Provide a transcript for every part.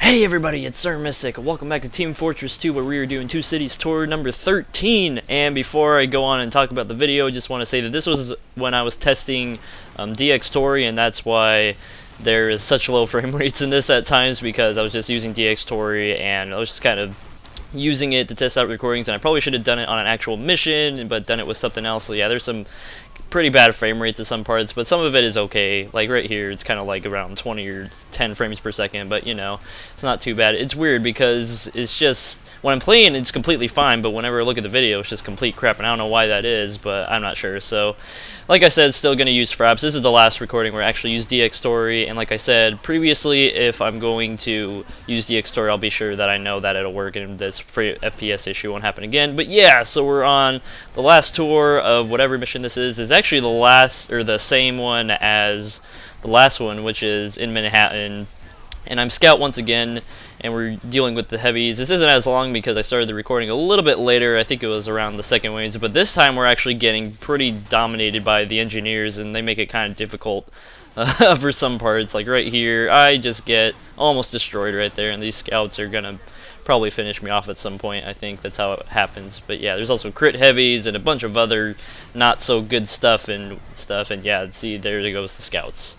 Hey everybody, it's Sir Mystic. Welcome back to Team Fortress 2, where we are doing Two Cities tour number 13. And before I go on and talk about the video, I just want to say that this was when I was testing DX Tori, and that's why there is such low frame rates in this at times, because I was just using DX Tori and I was just kind of using it to test out recordings, and I probably should have done it on an actual mission, but done it with something else. So yeah, there's some pretty bad frame rates at some parts, but some of it is okay. Like right here, it's kind of like around 20 or 10 frames per second, but you know, it's not too bad. It's weird because it's just, when I'm playing, it's completely fine, but whenever I look at the video, it's just complete crap, and I don't know why that is, but I'm not sure. So, like I said, still going to use Fraps. This is the last recording where I actually use DX Story, and like I said previously, if I'm going to use DX Story, I'll be sure that I know that it'll work, and this free FPS issue won't happen again. But yeah, so we're on the last tour of whatever mission this is actually the last, or the same one as the last one, which is in Manhattan, and I'm Scout once again, and we're dealing with the heavies. This isn't as long because I started the recording a little bit later. I think it was around the second waves, but this time we're actually getting pretty dominated by the engineers, and they make it kind of difficult for some parts. Like right here, I just get almost destroyed right there, and these scouts are gonna probably finish me off at some point. I think that's how it happens. But yeah, there's also crit heavies and a bunch of other not so good stuff, and yeah, see, there goes the scouts.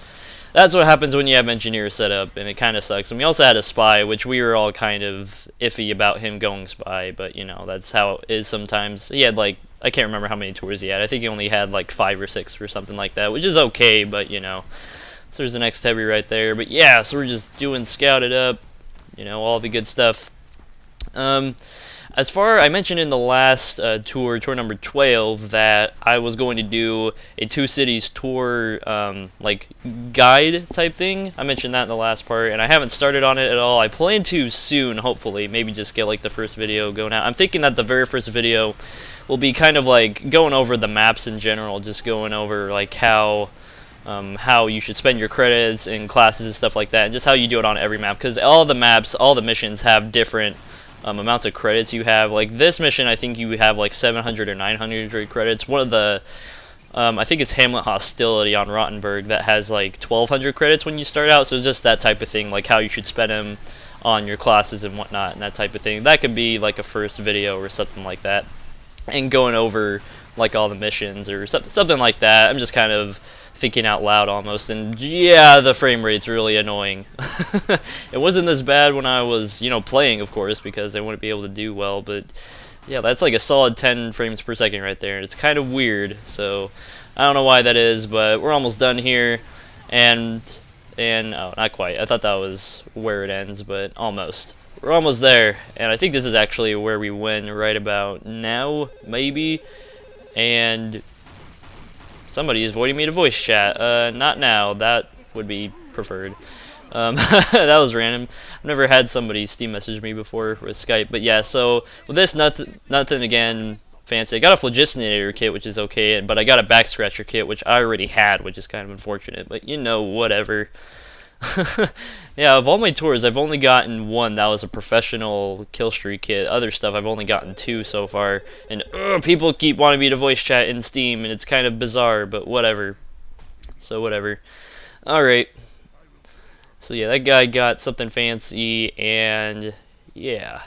That's what happens when you have engineers set up, and it kind of sucks. And we also had a spy, which we were all kind of iffy about him going spy, but you know, that's how it is sometimes. He had like, I can't remember how many tours he had. I think he only had like 5 or 6 or something like that, which is okay, but you know. So there's the next heavy right there. But yeah, so we're just doing scouted up, you know, all the good stuff. As far, I mentioned in the last tour number 12, that I was going to do a Two Cities tour, like, guide type thing. I mentioned that in the last part, and I haven't started on it at all. I plan to soon, hopefully, maybe just get, like, the first video going out. I'm thinking that the very first video will be kind of, like, going over the maps in general, just going over, like, how you should spend your credits in classes and stuff like that, and just how you do it on every map, because all the maps, all the missions have different amounts of credits you have. Like this mission, I think you have like 700 or 900 credits. One of the, I think it's Hamlet Hostility on Rottenburg that has like 1200 credits when you start out. So just that type of thing, like how you should spend them on your classes and whatnot, and that type of thing. That could be like a first video or something like that, and going over like all the missions or something like that. I'm just kind of thinking out loud almost, and yeah, the frame rate's really annoying. It wasn't this bad when I was, you know, playing, of course, because I wouldn't be able to do well, but yeah, that's like a solid 10 frames per second right there. It's kind of weird, so I don't know why that is, but we're almost done here, and oh, not quite. I thought that was where it ends, but almost. We're almost there, and I think this is actually where we win right about now, maybe, and somebody is voiding me to voice chat. Not now. That would be preferred. That was random. I've never had somebody Steam message me before with Skype. But yeah, so with this, nothing again fancy. I got a Phlogistoninator kit, which is okay, but I got a back scratcher kit, which I already had, which is kind of unfortunate. But you know, whatever. Yeah, of all my tours, I've only gotten one that was a professional kill streak kit. Other stuff, I've only gotten 2 so far, and people keep wanting me to voice chat in Steam, and it's kind of bizarre, but whatever. So whatever. Alright. So yeah, that guy got something fancy, and yeah.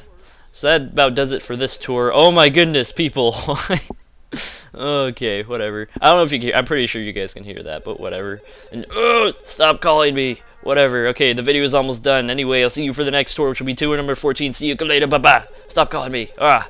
So that about does it for this tour. Oh my goodness, people. Okay, whatever. I don't know if you can, I'm pretty sure you guys can hear that, but whatever. And stop calling me. Whatever. Okay, the video is almost done. Anyway, I'll see you for the next tour, which will be tour number 14. See you later. Bye-bye. Stop calling me. Ah.